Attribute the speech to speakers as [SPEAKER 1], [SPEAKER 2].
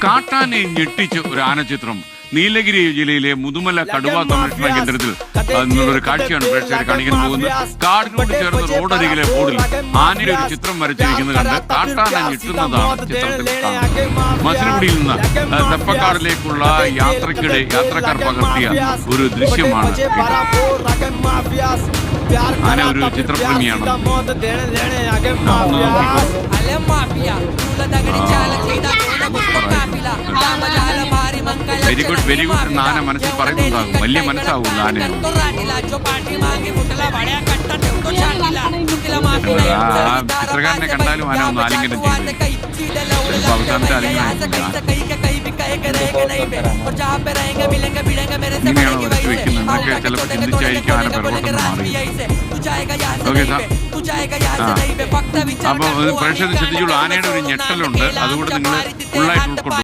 [SPEAKER 1] കാട്ടാനെ ഞെട്ടിച്ച് ഒരു ആനച്ചിത്രം നീലഗിരി ജില്ലയിലെ മുതുമല കടുവ സംരക്ഷണ കേന്ദ്രത്തിൽ നിന്നുള്ളൊരു കാഴ്ചയാണ് പ്രേക്ഷകർ കാണിക്കാൻ പോകുന്നത്. കാടിനോട് ചേർന്ന് റോഡരികിലെ ബോർഡിൽ ആനയുടെ ഒരു ചിത്രം വരച്ചിരിക്കുന്നത് കണ്ട് കാട്ടാന ഞെട്ടുന്നതാണ് ചിത്രത്തിൽ കാണുന്നത്. മസിനഗുഡിയിൽ നിന്ന് തെപ്പക്കാടിലേക്കുള്ള യാത്രക്കാർ പകർത്തിയ ഒരു ദൃശ്യമാണ്. ആന ഒരു ചിത്രപ്രേമിയാണ്. വെരി ഗുഡ് എന്ന് ആന മനസ്സിൽ പറയുന്നുണ്ടാകും. വലിയ മനസ്സാകും ആന. ചിത്രകാരനെ കണ്ടാലും ആന ഒന്ന് ആലിംഗനം ചെയ്യും. അവസാനത്തെ ആലിംഗനം ഇങ്ങനെയാണോ വരച്ചു വെക്കുന്നത് എന്നൊക്കെ ചിലപ്പോൾ ചിന്തിച്ചായിരിക്കും ആന പിറകോട്ടൊന്ന് മാറി. Okay sir. അപ്പോൾ പ്രേക്ഷകർ ശ്രദ്ധിച്ചുള്ളൂ, ആനയുടെ ഒരു ഞെട്ടലുണ്ട്. അതുകൊണ്ട് നിങ്ങൾ ഫുള്ളായിട്ട് ഉൾക്കൊണ്ടു.